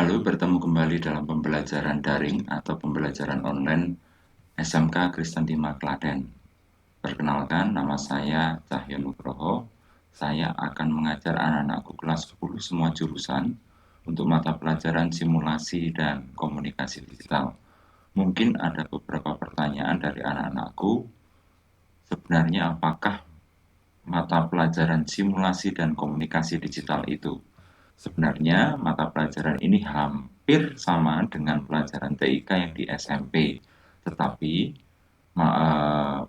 Halo, bertemu kembali dalam pembelajaran daring atau pembelajaran online SMK Kristen Timah Klaten. Perkenalkan, nama saya Cahyo Nugroho. Saya akan mengajar anak-anakku kelas 10 semua jurusan untuk mata pelajaran simulasi dan komunikasi digital. Mungkin ada beberapa pertanyaan dari anak-anakku. Sebenarnya apakah mata pelajaran simulasi dan komunikasi digital itu? Sebenarnya mata pelajaran ini hampir sama dengan pelajaran TIK yang di SMP, tetapi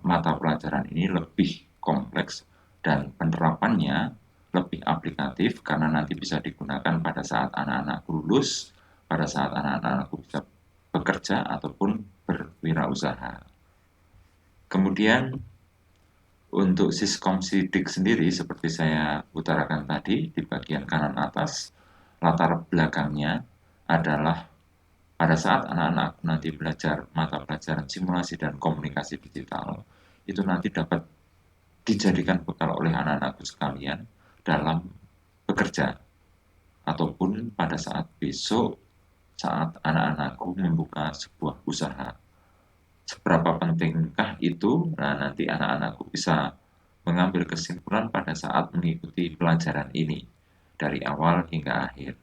mata pelajaran ini lebih kompleks dan penerapannya lebih aplikatif karena nanti bisa digunakan pada saat anak-anak lulus, pada saat anak-anak bisa bekerja ataupun berwirausaha. Kemudian untuk Siskom Sidik sendiri seperti saya utarakan tadi di bagian kanan atas, latar belakangnya adalah pada saat anak-anak nanti belajar mata pelajaran simulasi dan komunikasi digital, itu nanti dapat dijadikan bekal oleh anak-anakku sekalian dalam bekerja ataupun pada saat besok saat anak-anakku membuka sebuah usaha. Seberapa pentingkah itu? Nah, nanti anak-anakku bisa mengambil kesimpulan pada saat mengikuti pelajaran ini dari awal hingga akhir.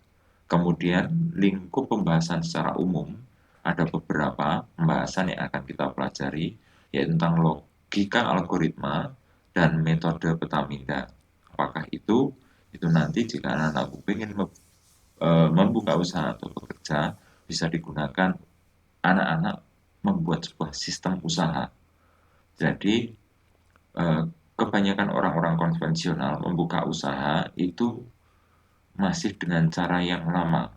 Kemudian lingkup pembahasan secara umum ada beberapa pembahasan yang akan kita pelajari, yaitu tentang logika algoritma dan metode Petamida. Apakah itu? Itu nanti jika anak-anakku ingin membuka usaha atau bekerja, bisa digunakan anak-anak membuat sebuah sistem usaha. Jadi kebanyakan orang-orang konvensional membuka usaha itu masih dengan cara yang lama.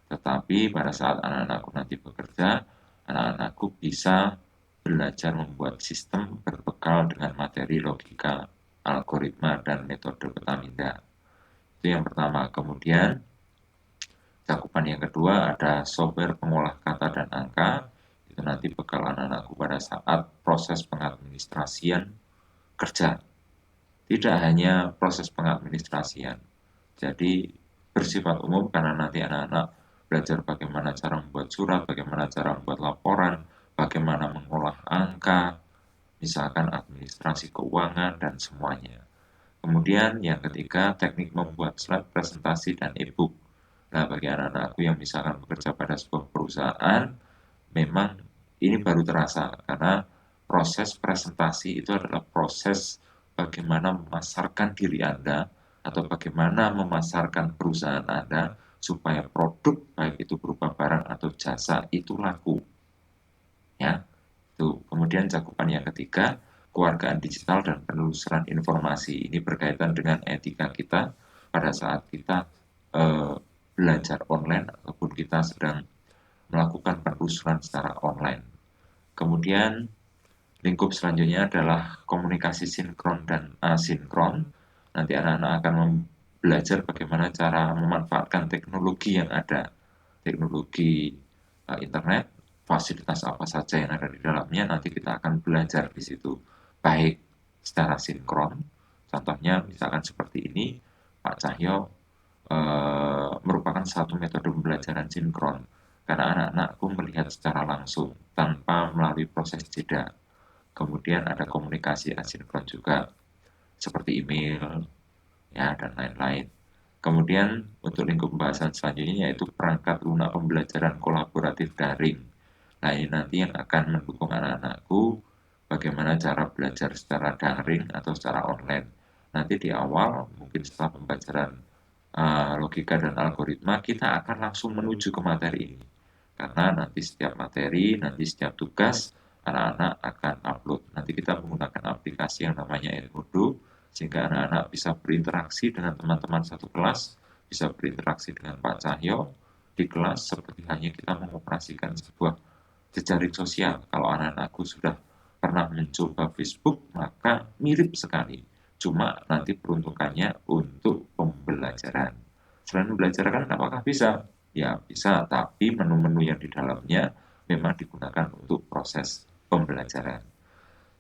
Tetapi pada saat anak-anakku nanti bekerja, anak-anakku bisa belajar membuat sistem berbekal dengan materi logika, algoritma, dan metode Petamida. Itu yang pertama. Kemudian, cakupan yang kedua ada software pengolah kata dan angka. Itu nanti bekal anak-anakku pada saat proses pengadministrasian kerja. Tidak hanya proses pengadministrasian. Jadi bersifat umum karena nanti anak-anak belajar bagaimana cara membuat surat, bagaimana cara membuat laporan, bagaimana mengolah angka, misalkan administrasi keuangan dan semuanya. Kemudian yang ketiga, teknik membuat slide presentasi dan e-book. Nah, bagi anak-anakku yang misalkan bekerja pada sebuah perusahaan, memang ini baru terasa karena proses presentasi itu adalah proses bagaimana memasarkan diri Anda atau bagaimana memasarkan perusahaan Anda supaya produk baik itu berupa barang atau jasa itu laku. Ya, itu. Kemudian cakupan yang ketiga, kewargaan digital dan penelusuran informasi. Ini berkaitan dengan etika kita pada saat kita belajar online ataupun kita sedang melakukan penelusuran secara online. Kemudian lingkup selanjutnya adalah komunikasi sinkron dan asinkron. Nanti anak-anak akan belajar bagaimana cara memanfaatkan teknologi yang ada. Teknologi internet, fasilitas apa saja yang ada di dalamnya, nanti kita akan belajar di situ. Baik secara sinkron, contohnya misalkan seperti ini, Pak Cahyo merupakan satu metode pembelajaran sinkron. Karena anak-anakku melihat secara langsung, tanpa melalui proses jeda. Kemudian ada komunikasi asinkron juga, seperti email, ya, dan lain-lain. Kemudian untuk lingkup pembahasan selanjutnya yaitu perangkat lunak pembelajaran kolaboratif daring. Nah, ini nanti yang akan mendukung anak-anakku bagaimana cara belajar secara daring atau secara online. Nanti di awal, mungkin setelah pembelajaran logika dan algoritma, kita akan langsung menuju ke materi ini. Karena nanti setiap materi, nanti setiap tugas, anak-anak akan upload. Nanti kita menggunakan aplikasi yang namanya Edmodo, sehingga anak-anak bisa berinteraksi dengan teman-teman satu kelas, bisa berinteraksi dengan Pak Cahyo di kelas, seperti hanya kita mengoperasikan sebuah jejaring sosial. Kalau anak-anakku sudah pernah mencoba Facebook, maka mirip sekali. Cuma nanti peruntukannya untuk pembelajaran. Selain membelajarkan, apakah bisa? Ya bisa, tapi menu-menu yang di dalamnya memang digunakan untuk proses pembelajaran.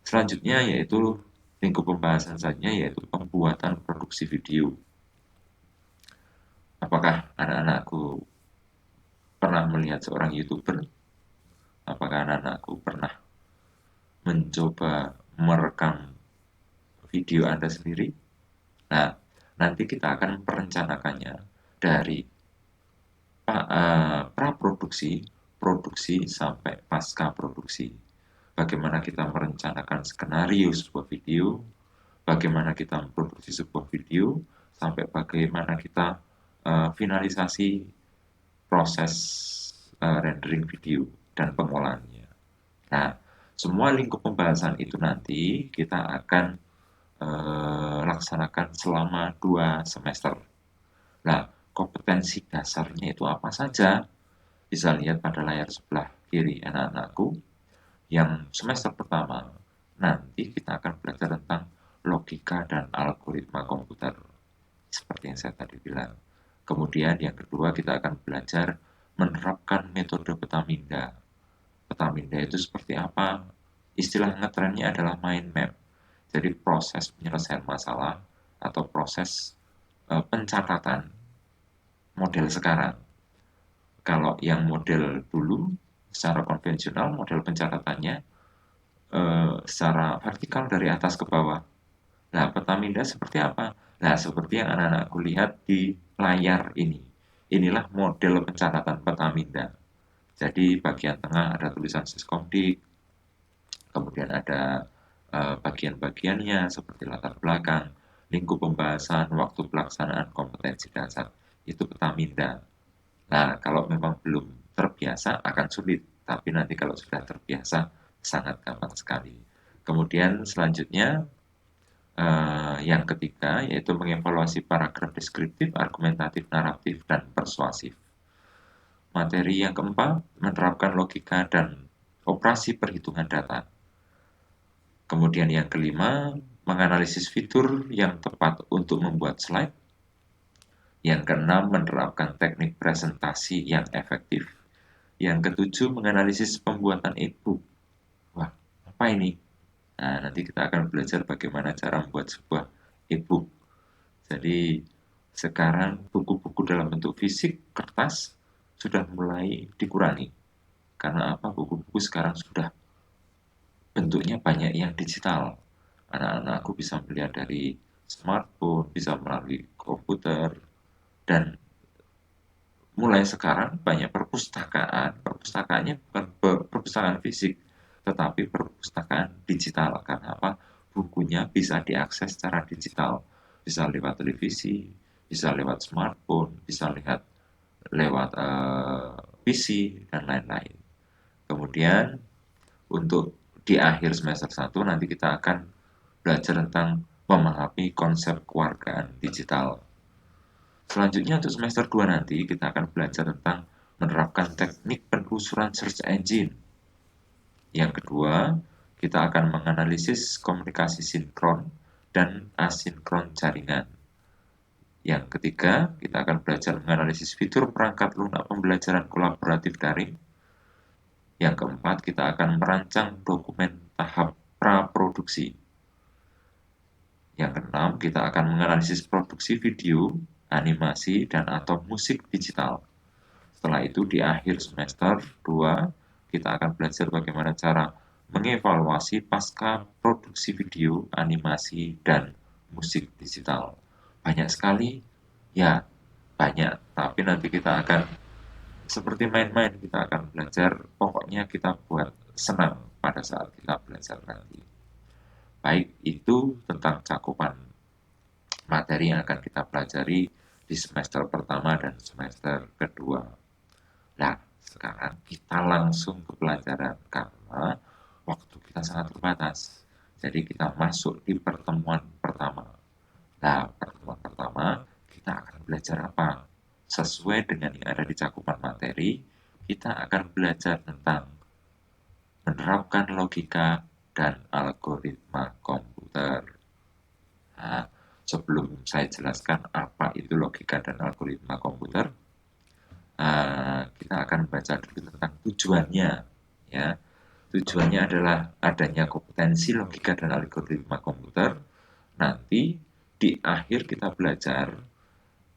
Selanjutnya yaitu lingkup pembahasan selanjutnya yaitu pembuatan produksi video. Apakah anak-anakku melihat seorang YouTuber? Apakah anak-anakku pernah mencoba merekam video Anda sendiri? Nah, nanti kita akan merencanakannya dari praproduksi, produksi, sampai pasca produksi. Bagaimana kita merencanakan skenario sebuah video, bagaimana kita memproduksi sebuah video, sampai bagaimana kita finalisasi proses rendering video dan pengolahannya. Nah, semua lingkup pembahasan itu nanti kita akan laksanakan selama 2 semester. Nah, kompetensi dasarnya itu apa saja? Bisa lihat pada layar sebelah kiri anak-anakku. Yang semester pertama, nanti kita akan belajar tentang logika dan algoritma komputer. Seperti yang saya tadi bilang. Kemudian yang kedua, kita akan belajar menerapkan metode Petaminda. Petaminda itu seperti apa? Istilah ngetrennya adalah mind map. Jadi proses penyelesaian masalah atau proses pencatatan model sekarang. Kalau yang model dulu secara konvensional, model pencatatannya secara vertikal dari atas ke bawah. Nah, Petaminda seperti apa? Nah, seperti yang anak-anakku lihat di layar ini. Inilah model pencatatan Petaminda. Jadi bagian tengah ada tulisan Syscomdic, kemudian ada bagian-bagiannya seperti latar belakang, lingkup pembahasan, waktu pelaksanaan, kompetensi dasar. Itu Petaminda. Nah, kalau memang belum terbiasa akan sulit, tapi nanti kalau sudah terbiasa sangat gampang sekali. Kemudian selanjutnya yang ketiga yaitu mengevaluasi paragraf deskriptif, argumentatif, naratif, dan persuasif. Materi yang keempat, menerapkan logika dan operasi perhitungan data. Kemudian yang kelima, menganalisis fitur yang tepat untuk membuat slide. Yang keenam, menerapkan teknik presentasi yang efektif. Yang ketujuh, menganalisis pembuatan e-book. Wah, apa ini? Nah, nanti kita akan belajar bagaimana cara membuat sebuah e-book. Jadi, sekarang buku-buku dalam bentuk fisik, kertas, sudah mulai dikurangi. Karena apa? Buku-buku sekarang sudah bentuknya banyak yang digital. Anak-anakku bisa melihat dari smartphone, bisa melalui komputer, dan mulai sekarang banyak perpustakaan. Perpustakaannya bukan perpustakaan fisik, tetapi perpustakaan digital. Karena apa? Bukunya bisa diakses secara digital. Bisa lewat televisi, bisa lewat smartphone, bisa lewat PC, dan lain-lain. Kemudian untuk di akhir semester 1 nanti kita akan belajar tentang memahami konsep kewargaan digital. Selanjutnya untuk semester 2 nanti kita akan belajar tentang menerapkan teknik penelusuran search engine. Yang kedua, kita akan menganalisis komunikasi sinkron dan asinkron jaringan. Yang ketiga, kita akan belajar menganalisis fitur perangkat lunak pembelajaran kolaboratif daring. Yang keempat, kita akan merancang dokumen tahap praproduksi. Yang keenam, kita akan menganalisis produksi video, animasi, dan atau musik digital. Setelah itu di akhir semester 2, kita akan belajar bagaimana cara mengevaluasi pasca produksi video, animasi, dan musik digital. Banyak sekali? Ya, banyak. Tapi nanti kita akan seperti main-main, kita akan belajar, pokoknya kita buat senang pada saat kita belajar nanti. Baik, itu tentang cakupan materi yang akan kita pelajari di semester pertama dan semester kedua. Nah, sekarang kita langsung ke pelajaran karena waktu kita sangat terbatas. Jadi kita masuk di pertemuan pertama. Nah, pertemuan pertama kita akan belajar apa? Sesuai dengan yang ada di cakupan materi, kita akan belajar tentang menerapkan logika dan algoritma komputer. Nah, sebelum saya jelaskan apa itu logika dan algoritma komputer, kita akan baca dulu tentang tujuannya. Ya, tujuannya adalah adanya kompetensi logika dan algoritma komputer. Nanti di akhir kita belajar,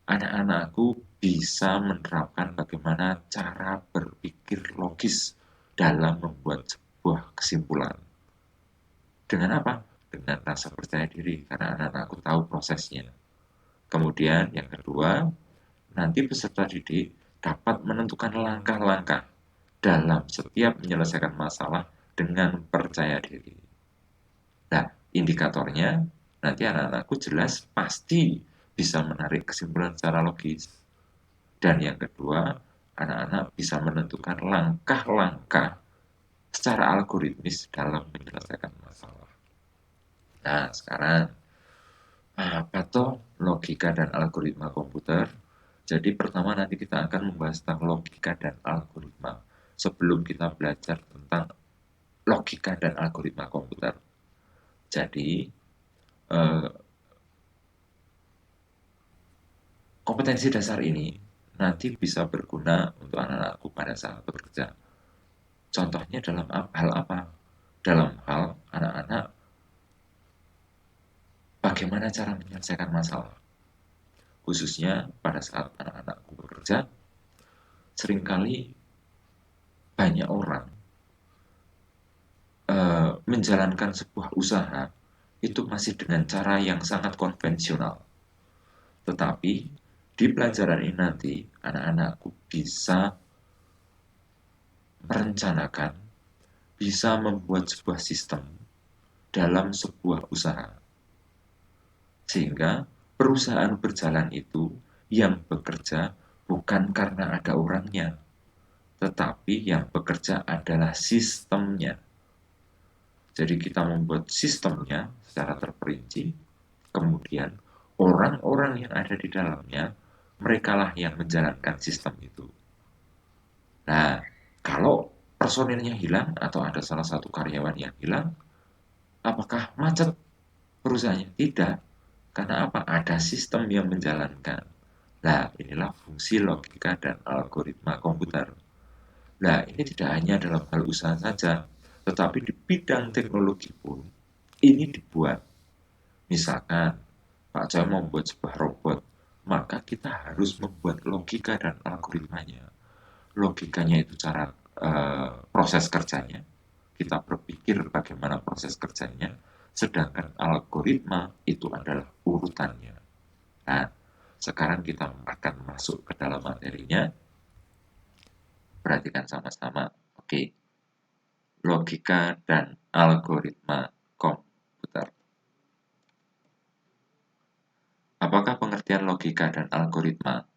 anak-anakku bisa menerapkan bagaimana cara berpikir logis dalam membuat sebuah kesimpulan. Dengan apa? Dengan rasa percaya diri, karena anak-anakku tahu prosesnya. Kemudian yang kedua, nanti peserta didik dapat menentukan langkah-langkah dalam setiap menyelesaikan masalah dengan percaya diri. Nah, indikatornya nanti anak-anakku jelas pasti bisa menarik kesimpulan secara logis. Dan yang kedua, anak-anak bisa menentukan langkah-langkah secara algoritmis dalam menyelesaikan masalah. Nah, sekarang apa toh logika dan algoritma komputer? Jadi pertama nanti kita akan membahas tentang logika dan algoritma sebelum kita belajar tentang logika dan algoritma komputer. Jadi kompetensi dasar ini nanti bisa berguna untuk anak-anakku pada saat bekerja. Contohnya dalam hal apa? Dalam hal anak-anak bagaimana cara menyelesaikan masalah. Khususnya pada saat anak-anakku bekerja, seringkali banyak orang menjalankan sebuah usaha itu masih dengan cara yang sangat konvensional. Tetapi di pelajaran ini nanti anak-anakku bisa merencanakan, bisa membuat sebuah sistem dalam sebuah usaha. Sehingga perusahaan berjalan itu yang bekerja bukan karena ada orangnya, tetapi yang bekerja adalah sistemnya. Jadi kita membuat sistemnya secara terperinci, kemudian orang-orang yang ada di dalamnya, merekalah yang menjalankan sistem itu. Nah, kalau personilnya hilang atau ada salah satu karyawan yang hilang, apakah macet perusahaannya? Tidak. Karena apa? Ada sistem yang menjalankan. Nah, inilah fungsi logika dan algoritma komputer. Nah, ini tidak hanya dalam hal usaha saja, tetapi di bidang teknologi pun ini dibuat. Misalkan, Pak Joy mau membuat sebuah robot, maka kita harus membuat logika dan algoritmanya. Logikanya itu cara proses kerjanya, kita berpikir bagaimana proses kerjanya, sedangkan algoritma itu adalah urutannya. Nah, sekarang kita akan masuk ke dalam materinya. Perhatikan sama-sama. Oke. Logika dan algoritma komputer. Apakah pengertian logika dan algoritma?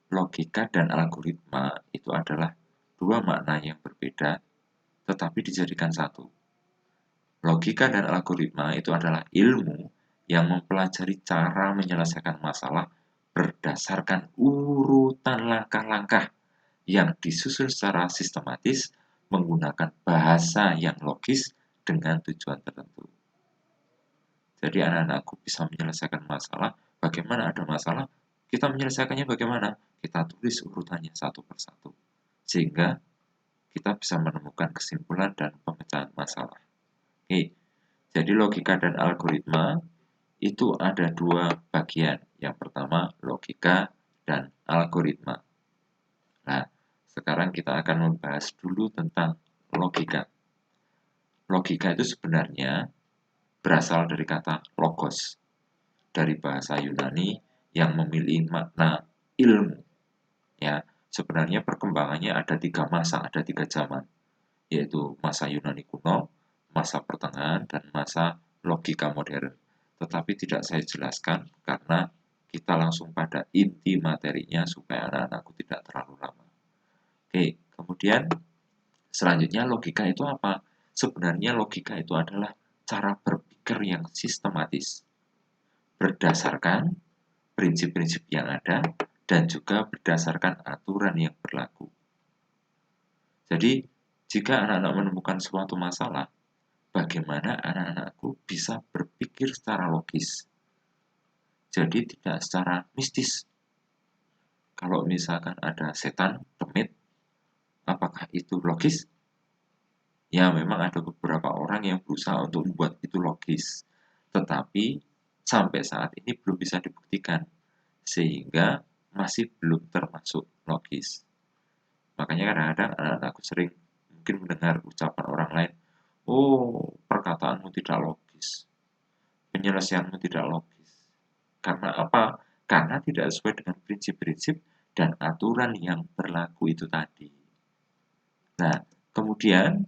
Logika dan algoritma itu adalah dua makna yang berbeda tetapi dijadikan satu. Logika dan algoritma itu adalah ilmu yang mempelajari cara menyelesaikan masalah berdasarkan urutan langkah-langkah yang disusun secara sistematis menggunakan bahasa yang logis dengan tujuan tertentu. Jadi anak-anakku bisa menyelesaikan masalah. Bagaimana ada masalah? Kita menyelesaikannya bagaimana? Kita tulis urutannya satu persatu. Sehingga kita bisa menemukan kesimpulan dan pemecahan masalah. Oke, jadi logika dan algoritma itu ada dua bagian. Yang pertama logika dan algoritma. Nah, sekarang kita akan membahas dulu tentang logika. Logika itu sebenarnya berasal dari kata logos, dari bahasa Yunani yang memiliki makna ilmu. Ya, sebenarnya perkembangannya ada 3 masa, ada 3 zaman, yaitu masa Yunani kuno, masa pertengahan, dan masa logika modern. Tetapi tidak saya jelaskan karena kita langsung pada inti materinya supaya anak-anakku tidak terlalu lama. Oke, kemudian selanjutnya logika itu apa? Sebenarnya logika itu adalah cara berpikir yang sistematis, berdasarkan prinsip-prinsip yang ada dan juga berdasarkan aturan yang berlaku. Jadi, jika anak-anak menemukan suatu masalah, bagaimana anak-anakku bisa berpikir secara logis. Jadi tidak secara mistis. Kalau misalkan ada setan, demit, apakah itu logis? Ya, memang ada beberapa orang yang berusaha untuk membuat itu logis. Tetapi sampai saat ini belum bisa dibuktikan. Sehingga masih belum termasuk logis. Makanya kadang-kadang anak-anakku sering mungkin mendengar ucapan orang lain, "Oh, perkataanmu tidak logis, penyelesaianmu tidak logis." Karena apa? Karena tidak sesuai dengan prinsip-prinsip dan aturan yang berlaku itu tadi. Nah, kemudian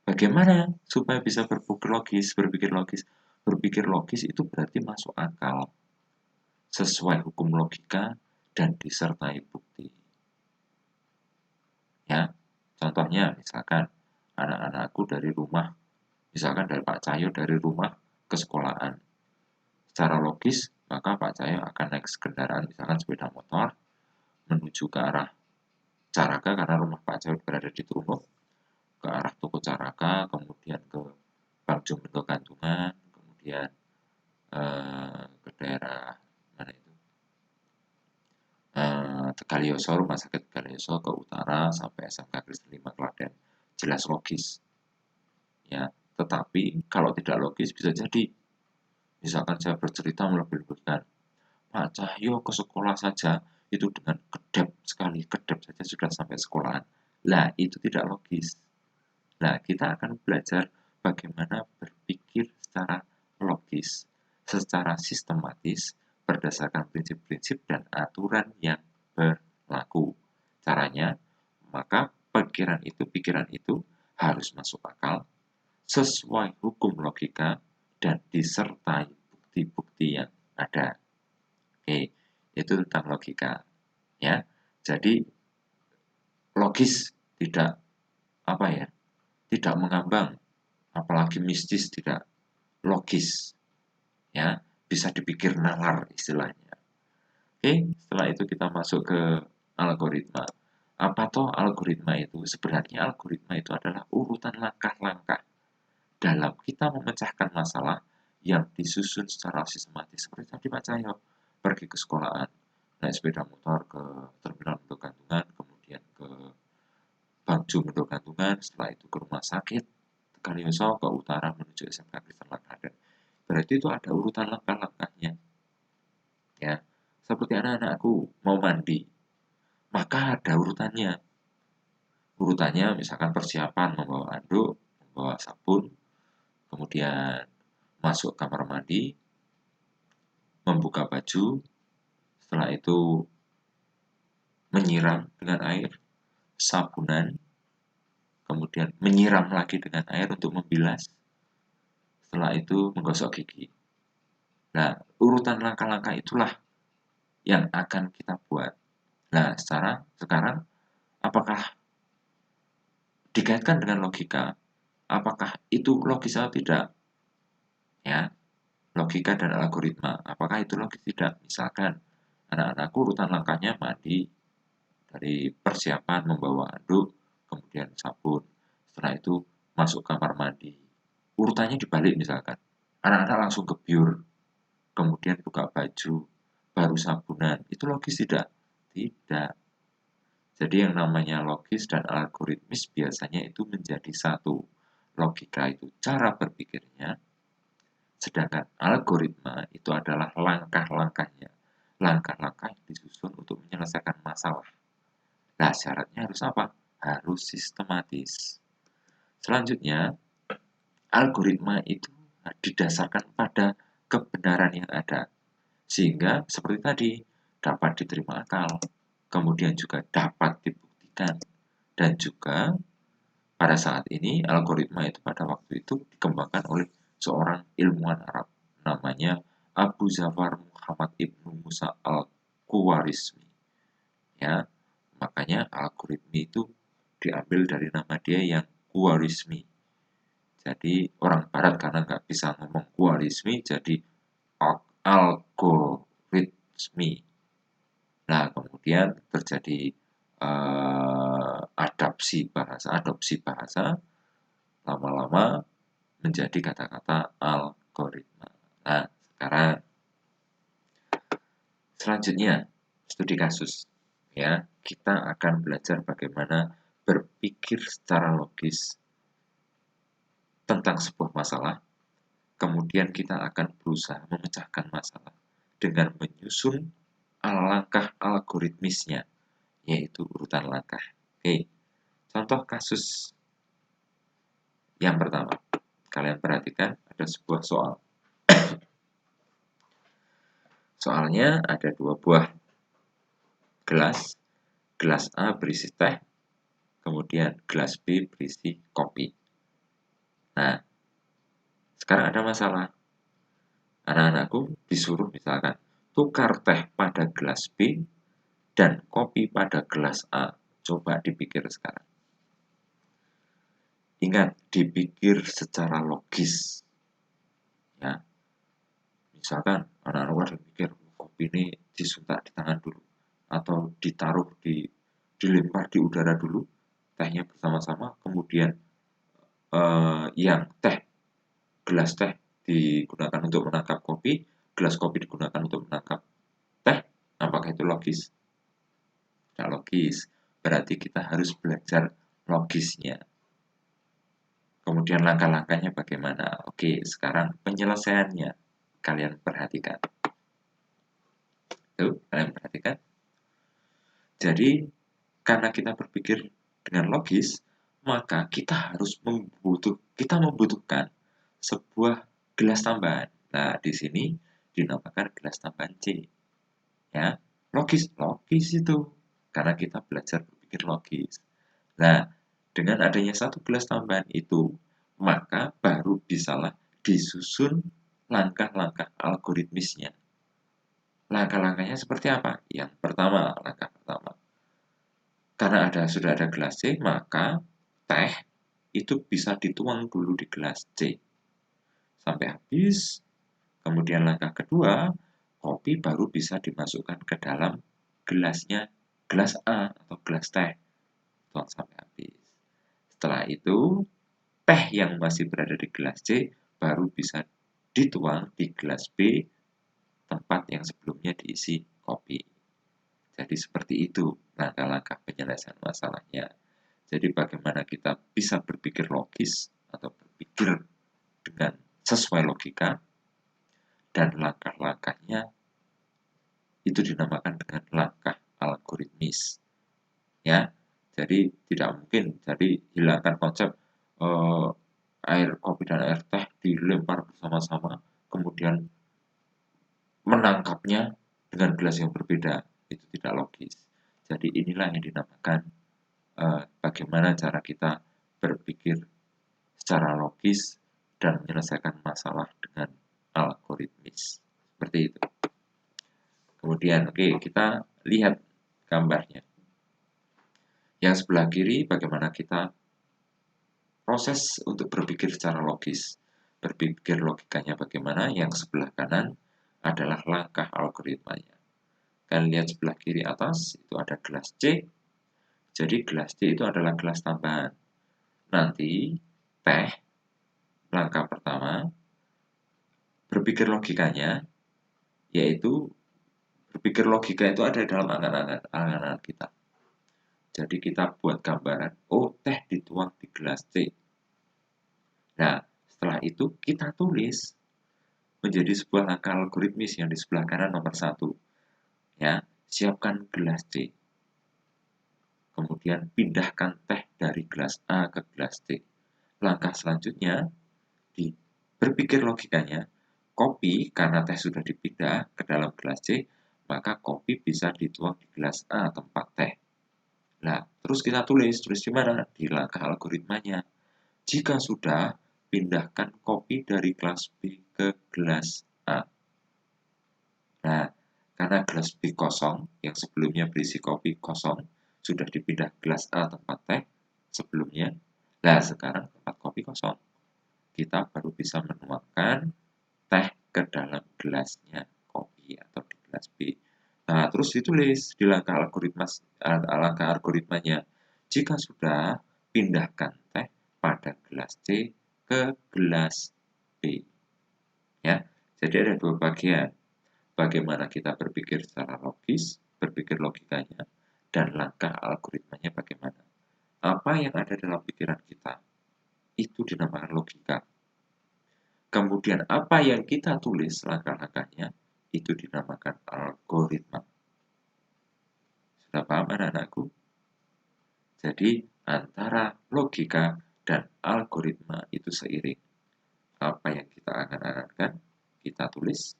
bagaimana supaya bisa berpikir logis? Berpikir logis, berpikir logis itu berarti masuk akal, sesuai hukum logika dan disertai bukti. Ya, contohnya misalkan anak-anakku dari rumah, misalkan dari Pak Cahyo dari rumah ke sekolahan. Secara logis, maka Pak Cahyo akan naik kendaraan misalkan sepeda motor menuju ke arah Caraga karena rumah Pak Cahyo berada di Trunuk, ke arah Toko Caraka, kemudian ke Bang Jumento Gantungan, kemudian ke daerah mana itu? Tegalioso, Rumah Sakit Tegalioso ke utara sampai SMK Kristen 5 Klaten. Jelas logis, ya. Tetapi kalau tidak logis bisa jadi, misalkan saya bercerita melebih-lebihkan, Pak Cahyo ke sekolah saja itu dengan kedap sekali, kedap saja sudah sampai sekolahan. Lah, itu tidak logis. Nah, kita akan belajar bagaimana berpikir secara logis, secara sistematis, berdasarkan prinsip-prinsip dan aturan yang berlaku. Caranya, maka pikiran itu harus masuk akal, sesuai hukum logika, dan disertai bukti-bukti yang ada. Oke, itu tentang logika. Ya, jadi logis, tidak apa ya, tidak mengambang, apalagi mistis, tidak logis, ya, bisa dipikir nalar istilahnya. Oke, setelah itu kita masuk ke algoritma. Apa toh algoritma itu? Sebenarnya algoritma itu adalah urutan langkah-langkah dalam kita memecahkan masalah yang disusun secara sistematis. Seperti tadi Pak Cahyo pergi ke sekolahan, naik sepeda motor ke terminal untuk gantungan, kemudian ke Bangju untuk gantungan, setelah itu ke rumah sakit Tegalioso ke utara menuju SMK Kristen Lakaden. Berarti itu ada urutan langkah-langkahnya. Ya, seperti anak-anakku mau mandi, maka ada urutannya. Urutannya misalkan persiapan membawa anduk, membawa sabun, kemudian masuk kamar mandi, membuka baju, setelah itu menyiram dengan air, sabunan, kemudian menyiram lagi dengan air untuk membilas, setelah itu menggosok gigi. Nah, urutan langkah-langkah itulah yang akan kita buat. Nah, sekarang apakah dikaitkan dengan logika? Apakah itu logis atau tidak? Ya, logika dan algoritma. Apakah itu logis tidak? Misalkan anak-anakku urutan langkahnya mandi, dari persiapan membawa anduk, kemudian sabun. Setelah itu masuk kamar mandi. Urutannya dibalik misalkan. Anak-anak langsung ke biur, kemudian buka baju, baru sabunan. Itu logis tidak? Tidak. Jadi yang namanya logis dan algoritmis biasanya itu menjadi satu. Logika itu cara berpikirnya, sedangkan algoritma itu adalah langkah-langkahnya. Langkah-langkah yang disusun untuk menyelesaikan masalah. Nah, syaratnya harus apa? Harus sistematis. Selanjutnya, algoritma itu didasarkan pada kebenaran yang ada. Sehingga seperti tadi, dapat diterima akal, kemudian juga dapat dibuktikan. Dan juga pada saat ini algoritma itu pada waktu itu dikembangkan oleh seorang ilmuwan Arab namanya Abu Zafar Muhammad Ibnu Musa al-Khwarizmi. Ya, makanya algoritma itu diambil dari nama dia yang Khwarizmi. Jadi orang barat karena nggak bisa ngomong Khwarizmi jadi algoritmi. Nah, kemudian terjadi adopsi bahasa, lama-lama menjadi kata-kata algoritma. Nah, sekarang selanjutnya studi kasus. Ya, kita akan belajar bagaimana berpikir secara logis tentang sebuah masalah, kemudian kita akan berusaha memecahkan masalah dengan menyusun langkah algoritmisnya, yaitu urutan langkah. Oke, contoh kasus yang pertama. Kalian perhatikan ada sebuah soal. Soalnya ada dua buah gelas. Gelas A berisi teh, kemudian gelas B berisi kopi. Nah, sekarang ada masalah. Anak-anakku disuruh misalkan tukar teh pada gelas B dan kopi pada gelas A. Coba dipikir sekarang. Ingat, dipikir secara logis. Ya, misalkan anak-anak ada pikir kopi ini disuntak di tangan dulu atau ditaruh dilempar di udara dulu, tehnya bersama-sama, kemudian yang gelas teh digunakan untuk menangkap kopi, gelas kopi digunakan untuk menangkap teh. Apakah itu logis? Tidak logis. Berarti kita harus belajar logisnya. Kemudian langkah-langkahnya bagaimana? Oke, sekarang penyelesaiannya. Kalian perhatikan. Tuh, kalian perhatikan. Jadi, karena kita berpikir dengan logis, maka kita membutuhkan sebuah gelas tambahan. Nah, di sini dinamakan gelas tambahan C. Ya, logis itu. Karena kita belajar berpikir logis. Nah, dengan adanya satu gelas tambahan itu, maka baru bisalah disusun langkah-langkah algoritmisnya. Langkah-langkahnya seperti apa? Yang pertama, langkah pertama. Karena sudah ada gelas C, maka teh itu bisa dituang dulu di gelas C sampai habis. Kemudian langkah kedua, kopi baru bisa dimasukkan ke dalam gelas A atau gelas teh. Tuang sampai habis. Setelah itu, teh yang masih berada di gelas C baru bisa dituang di gelas B, tempat yang sebelumnya diisi kopi. Jadi seperti itu langkah-langkah penyelesaian masalahnya. Jadi bagaimana kita bisa berpikir logis atau berpikir dengan sesuai logika, dan langkah-langkahnya itu dinamakan dengan langkah algoritmis. Ya, jadi tidak mungkin hilangkan konsep air kopi dan air teh dilempar bersama-sama, kemudian menangkapnya dengan gelas yang berbeda. Itu tidak logis. Jadi inilah yang dinamakan bagaimana cara kita berpikir secara logis dan menyelesaikan masalah dengan algoritmis. Seperti itu. Kemudian, kita lihat gambarnya. Yang sebelah kiri bagaimana kita proses untuk berpikir secara logis. Berpikir logikanya bagaimana, yang sebelah kanan adalah langkah algoritmanya. Kalian lihat sebelah kiri atas, itu ada gelas C. Jadi gelas C itu adalah gelas tambahan. Nanti teh, langkah pertama, berpikir logikanya, yaitu berpikir logika itu ada dalam angan-angan kita. Jadi kita buat gambaran, teh dituang di gelas C. Nah, setelah itu kita tulis menjadi sebuah langkah algoritmis yang di sebelah kanan nomor 1. Ya, siapkan gelas C. Kemudian pindahkan teh dari gelas A ke gelas C. Langkah selanjutnya, berpikir logikanya, kopi karena teh sudah dipindah ke dalam gelas C, maka kopi bisa dituang di gelas A tempat teh. Nah, terus kita tulis di mana? Di langkah algoritmanya. Jika sudah, pindahkan kopi dari gelas B ke gelas A. Nah, karena gelas B kosong, yang sebelumnya berisi kopi kosong, sudah dipindah gelas A tempat teh sebelumnya. Nah, sekarang tempat kopi kosong. Kita baru bisa menuangkan teh ke dalam gelasnya kopi atau di gelas B. Nah, terus ditulis di langkah algoritmanya. Jika sudah, pindahkan teh pada gelas C ke gelas B. Ya, jadi ada dua bagian. Bagaimana kita berpikir secara logis, berpikir logikanya, dan langkah algoritmanya bagaimana. Apa yang ada dalam pikiran kita, itu dinamakan logika. Kemudian apa yang kita tulis langkah-langkahnya, itu dinamakan algoritma. Jadi antara logika dan algoritma itu seiring. Apa yang kita angan-angankan, kita tulis.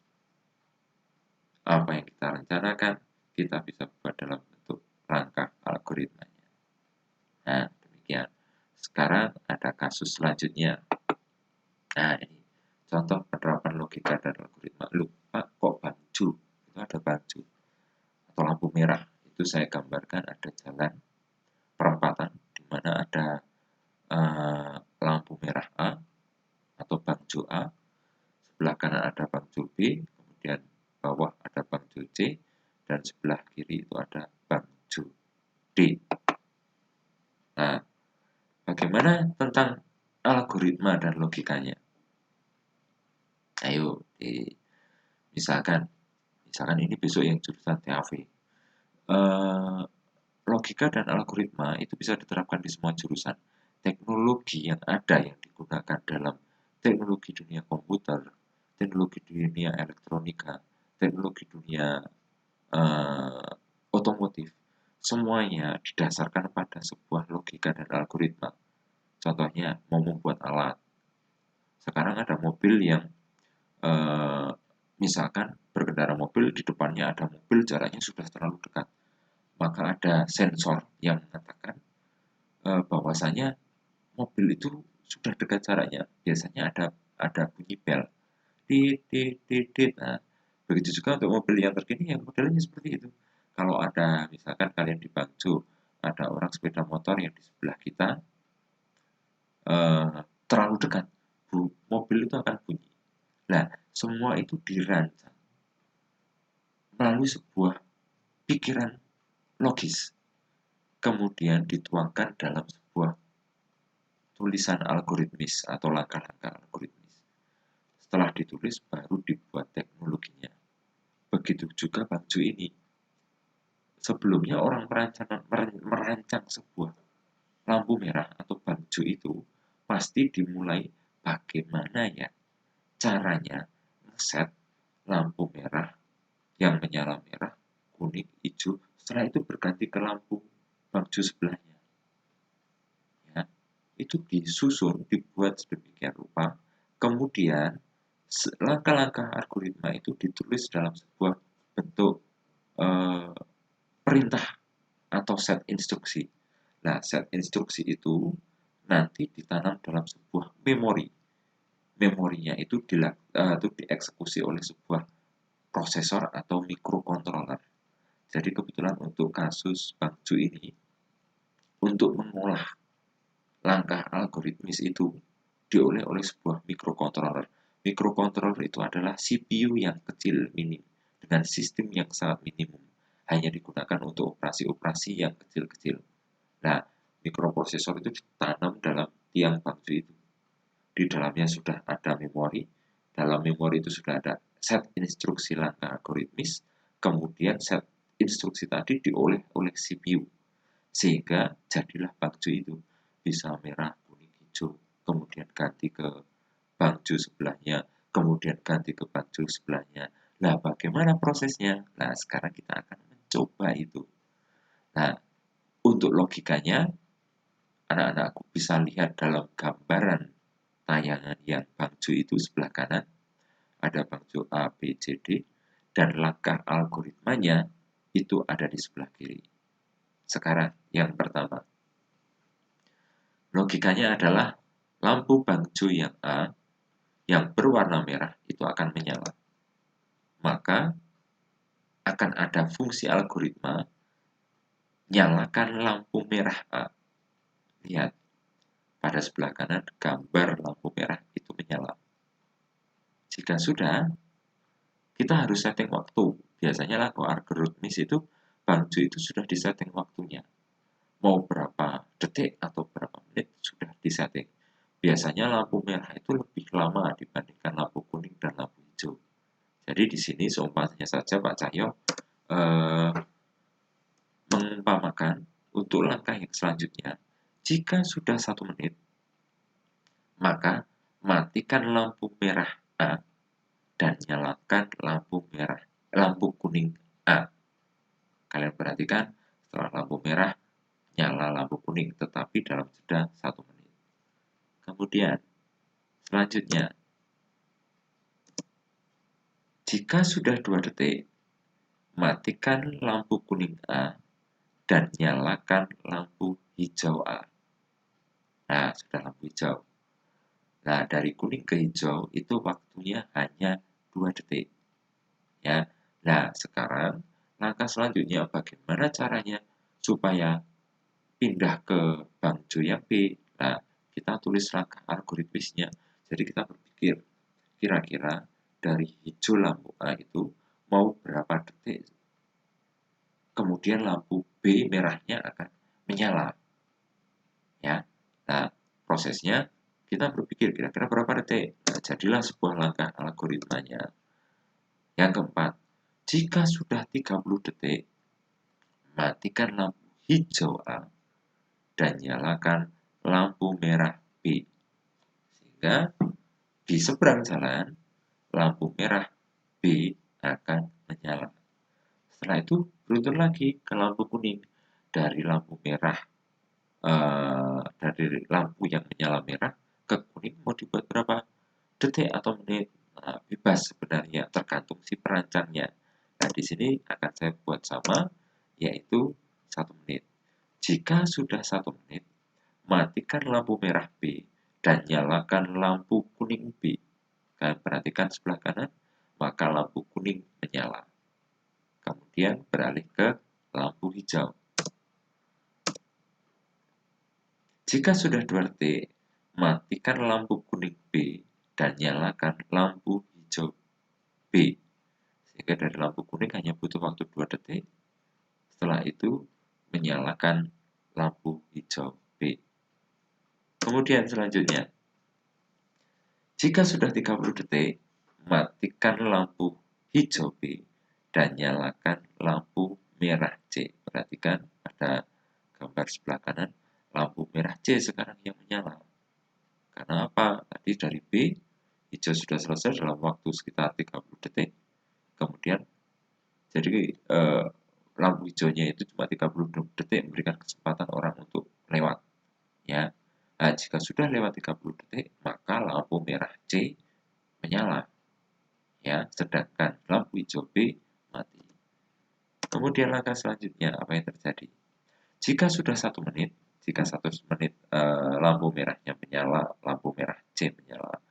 Apa yang kita rencanakan, kita bisa buat dalam bentuk langkah algoritmanya. Nah, demikian. Sekarang ada kasus selanjutnya. Nah, ini contoh penerapan logika dan algoritma. Lupa kok baju? Itu ada baju atau lampu merah. Itu saya gambarkan ada jalan perempatan di mana ada lampu merah A atau bangjo A, sebelah kanan ada bangjo B, kemudian bawah ada bangjo C, dan sebelah kiri itu ada bangjo D. Nah, bagaimana tentang algoritma dan logikanya? Ayo, misalkan ini besok yang jurusan TAV. Logika dan algoritma itu bisa diterapkan di semua jurusan. Teknologi yang ada yang digunakan dalam teknologi dunia komputer, teknologi dunia elektronika, teknologi dunia otomotif, semuanya didasarkan pada sebuah logika dan algoritma. Contohnya, mau membuat alat. Sekarang ada mobil yang misalkan berkendara mobil, di depannya ada mobil, jaraknya sudah terlalu dekat. Maka ada sensor yang mengatakan bahwasanya mobil itu sudah dekat jaraknya. Biasanya ada bunyi bel. Tit. Nah, begitu juga untuk mobil yang terkini yang modelnya seperti itu. Kalau ada misalkan kalian di Bangjo, ada orang sepeda motor yang di sebelah kita terlalu dekat, mobil itu akan bunyi. Nah, semua itu dirancang melalui sebuah pikiran logis, kemudian dituangkan dalam sebuah tulisan algoritmis atau langkah-langkah algoritmis. Setelah ditulis, baru dibuat teknologinya. Begitu juga bangjo ini. Sebelumnya orang merancang sebuah lampu merah atau bangjo itu pasti dimulai bagaimana ya caranya ngeset lampu merah yang menyala merah, kuning, hijau. Setelah itu berganti ke lampu bangjo sebelahnya. Ya, itu disusun, dibuat sedemikian rupa. Kemudian langkah-langkah algoritma itu ditulis dalam sebuah bentuk perintah atau set instruksi. Nah, set instruksi itu nanti ditanam dalam sebuah memori. Memorinya itu dieksekusi oleh sebuah prosesor atau microcontroller. Jadi kebetulan untuk kasus bangjo ini, untuk mengolah langkah algoritmis itu diolah oleh sebuah microcontroller. Microcontroller itu adalah CPU yang kecil minim dengan sistem yang sangat minimum, hanya digunakan untuk operasi-operasi yang kecil-kecil. Nah, mikroprosesor itu ditanam dalam tiang bangjo itu. Di dalamnya sudah ada memori, dalam memori itu sudah ada set instruksi langkah algoritmis, kemudian set instruksi tadi diolah oleh CPU, sehingga jadilah bangjo itu bisa merah, kuning, hijau, kemudian ganti ke bangjo sebelahnya, kemudian ganti ke bangjo sebelahnya. Nah, bagaimana prosesnya? Nah, sekarang kita akan mencoba itu. Nah, untuk logikanya, anak-anakku bisa lihat dalam gambaran tayangan yang bangjo itu sebelah kanan, ada bangjo A, B, C, D, dan langkah algoritmanya itu ada di sebelah kiri. Sekarang, yang pertama, logikanya adalah lampu bangjo yang A yang berwarna merah itu akan menyala. Maka akan ada fungsi algoritma nyalakan lampu merah A. Lihat, pada sebelah kanan gambar lampu merah itu menyala. Jika sudah, kita harus setting waktu. Biasanya lagu algoritmis itu bangjo itu sudah disetting waktunya. Mau berapa detik atau berapa menit sudah disetting. Biasanya lampu merah itu lebih lama dibandingkan lampu kuning dan lampu hijau. Jadi di sini seumpamanya saja Pak Cahyo mengumpamakan untuk langkah yang selanjutnya. Jika sudah 1 menit, maka matikan lampu merah A dan nyalakan lampu kuning A. Kalian perhatikan, setelah lampu merah nyala lampu kuning, tetapi dalam jeda 1 menit. Kemudian, selanjutnya, jika sudah 2 detik, matikan lampu kuning A dan nyalakan lampu hijau A. Nah, sudah lampu hijau. Nah, dari kuning ke hijau itu waktunya hanya 2 detik. Ya. Nah, sekarang langkah selanjutnya bagaimana caranya supaya pindah ke Bang Jo yang B. Nah, kita tulis langkah algoritmisnya. Jadi kita berpikir, kira-kira dari hijau lampu A itu mau berapa detik, kemudian lampu B merahnya akan menyala. Ya, nah prosesnya kita berpikir kira-kira berapa detik. Nah, jadilah sebuah langkah algoritmanya. Yang keempat, jika sudah 30 detik, matikan lampu hijau A dan nyalakan lampu merah B. Sehingga di seberang jalan, lampu merah B akan menyala. Setelah itu beruntun lagi ke lampu kuning. Dari lampu merah, dari lampu yang menyala merah ke kuning mau dibuat berapa detik atau menit? Nah, bebas sebenarnya, tergantung si perancangnya. Nah, di sini akan saya buat sama, yaitu 1 menit. Jika sudah 1 menit, matikan lampu merah B dan nyalakan lampu kuning B. Kalian perhatikan sebelah kanan, maka lampu kuning menyala. Kemudian beralih ke lampu hijau. Jika sudah 2 detik, matikan lampu kuning B dan nyalakan lampu hijau B. Sehingga dari lampu kuning hanya butuh waktu 2 detik. Setelah itu, menyalakan lampu hijau B. Kemudian selanjutnya, jika sudah 30 detik, matikan lampu hijau B dan nyalakan lampu merah C. Perhatikan ada gambar sebelah kanan, lampu merah C sekarang yang menyala. Karena apa? Tadi dari B, hijau sudah selesai dalam waktu sekitar 30 detik. Kemudian, jadi lampu hijaunya itu cuma 30 detik memberikan kesempatan orang untuk lewat. Ya. Nah, jika sudah lewat 30 detik, maka lampu merah C menyala. Ya, sedangkan lampu hijau B mati. Kemudian langkah selanjutnya apa yang terjadi? Jika sudah 1 menit, jika 1 menit lampu merahnya menyala, lampu merah C menyala,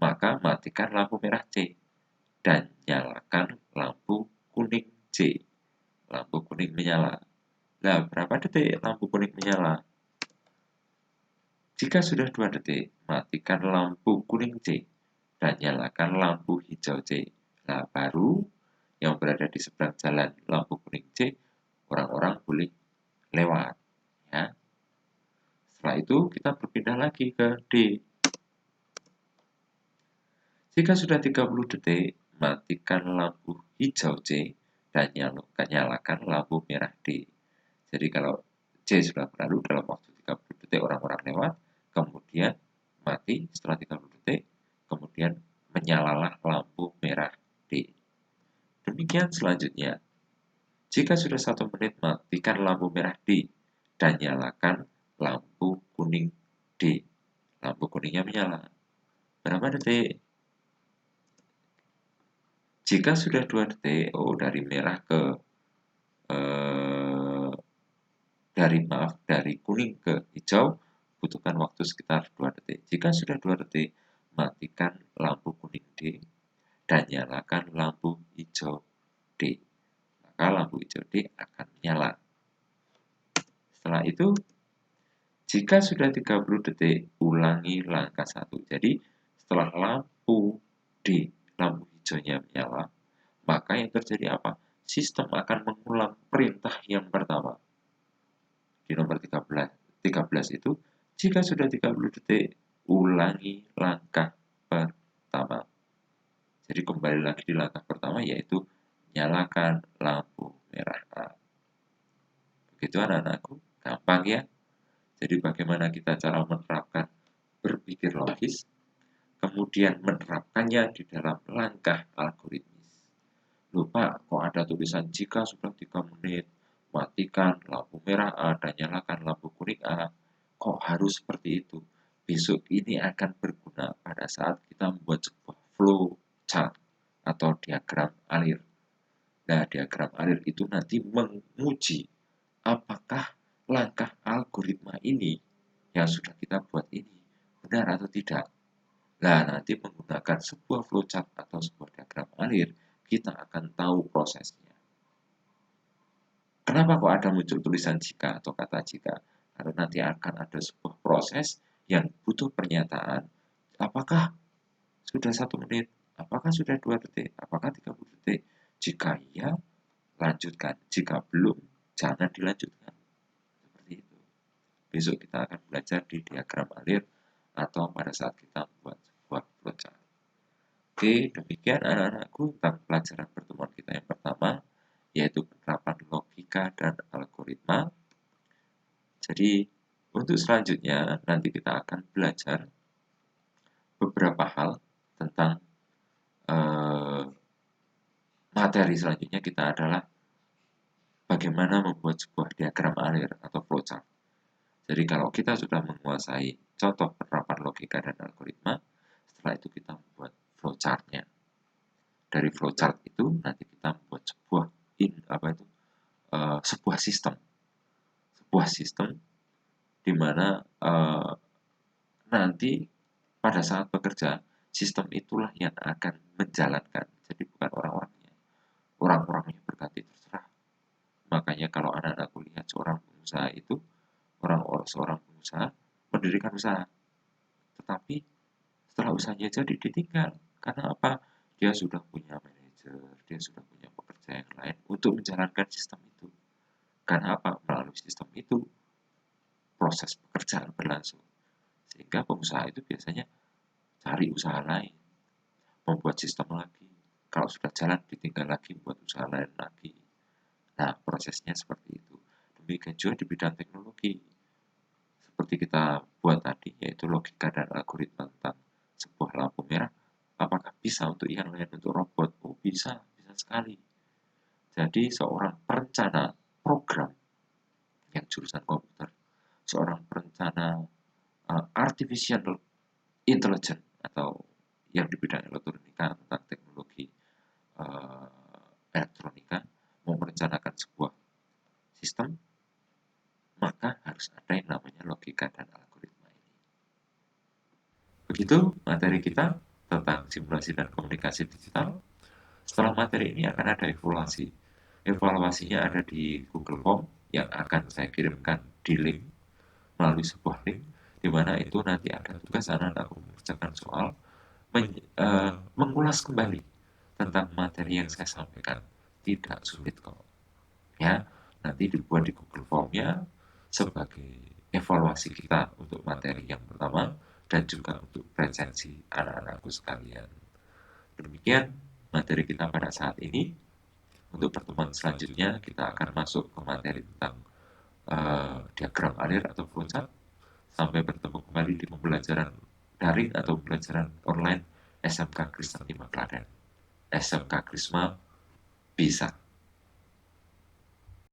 maka matikan lampu merah C dan nyalakan lampu kuning C. Lampu kuning menyala. Nah, berapa detik lampu kuning menyala? Jika sudah 2 detik, matikan lampu kuning C dan nyalakan lampu hijau C. Nah, baru yang berada di seberang jalan lampu kuning C, orang-orang boleh lewat. Ya. Setelah itu, kita berpindah lagi ke D. Jika sudah 30 detik, matikan lampu hijau C dan nyalakan lampu merah D. Jadi kalau C sudah berlalu dalam waktu 30 detik orang-orang lewat, kemudian mati setelah 30 detik, kemudian menyalalah lampu merah D. Demikian selanjutnya. Jika sudah 1 menit, matikan lampu merah D dan nyalakan lampu kuning D. Lampu kuningnya menyala. Berapa detik? Jika sudah 2 detik, dari merah ke dari kuning ke hijau butuhkan waktu sekitar 2 detik. Jika sudah 2 detik, matikan lampu kuning D dan nyalakan lampu hijau D. Maka lampu hijau D akan menyala. Setelah itu, jika sudah 30 detik, ulangi langkah 1. Jadi, setelah lampu D, lampu hijaunya menyala, maka yang terjadi apa? Sistem akan mengulang perintah yang pertama. Di nomor 13 itu, jika sudah 30 detik, ulangi langkah pertama. Jadi kembali lagi di langkah pertama, yaitu nyalakan lampu merah A. Begitu anak-anakku, gampang ya. Jadi bagaimana kita cara menerapkan berpikir logis, kemudian menerapkannya di dalam langkah algoritmis. Lupa kok ada tulisan jika sudah 3 menit, matikan lampu merah A dan nyalakan lampu kuning A. Kok harus seperti itu? Besok ini akan berguna pada saat kita membuat sebuah flow chart atau diagram alir. Nah, diagram alir itu nanti menguji apakah langkah algoritma ini yang sudah kita buat ini benar atau tidak. Nah, nanti menggunakan sebuah flowchart atau sebuah diagram alir, kita akan tahu prosesnya. Kenapa kok ada muncul tulisan jika atau kata jika? Karena nanti akan ada sebuah proses yang butuh pernyataan. Apakah sudah 1 menit? Apakah sudah 2 detik? Apakah 30 detik? Jika iya, lanjutkan. Jika belum, jangan dilanjutkan. Seperti itu. Besok kita akan belajar di diagram alir atau pada saat kita membuat sebuah flowchart. Oke, demikian anak-anakku tentang pelajaran pertemuan kita yang pertama, yaitu penerapan logika dan algoritma. Jadi, untuk selanjutnya nanti kita akan belajar beberapa hal tentang materi selanjutnya kita adalah bagaimana membuat sebuah diagram alir atau flowchart. Jadi kalau kita sudah menguasai contoh penerapan logika dan algoritma, setelah itu kita membuat flowchart-nya. Dari flowchart itu nanti kita membuat sebuah sistem di mana nanti pada saat bekerja sistem itulah yang akan menjalankan. Jadi bukan orang-orangnya berganti terserah. Makanya kalau anak-anakku lihat seorang pengusaha itu seorang pengusaha mendirikan usaha, tetapi setelah usahanya jadi ditinggal. Karena apa? Dia sudah punya manajer, dia sudah punya pekerja yang lain untuk menjalankan sistem itu. Karena apa? Melalui sistem itu proses pekerjaan berlangsung. Sehingga pengusaha itu biasanya cari usaha lain, membuat sistem lagi. Kalau sudah jalan ditinggal lagi membuat usaha lain lagi. Nah, prosesnya seperti itu. Demikian juga di bidang teknologi. Seperti kita buat tadi, yaitu logika dan algoritma tentang sebuah lampu merah. Apakah bisa untuk yang lain, untuk robot? Oh, bisa sekali. Jadi, seorang perencana program yang jurusan komputer, seorang perencana artificial intelligence atau yang di bidang elektronika tentang teknologi elektronika mau merencanakan sebuah sistem, maka harus ada yang namanya logika dan algoritma ini. Begitu materi kita tentang simulasi dan komunikasi digital. Setelah materi ini akan ada evaluasi. Evaluasinya ada di Google Form yang akan saya kirimkan di link melalui sebuah link di mana itu nanti ada tugas anak-anakku mengerjakan soal mengulas kembali tentang materi yang saya sampaikan. Tidak sulit kok. Ya, nanti dibuat di Google Form-nya sebagai evaluasi kita untuk materi yang pertama dan juga untuk presensi anak-anakku sekalian. Demikian materi kita pada saat ini. Untuk pertemuan selanjutnya kita akan masuk ke materi tentang diagram alir atau flowchart. Sampai bertemu kembali di pembelajaran daring atau pembelajaran online SMK Kristen 5 Klaten. SMK Krisma bisa.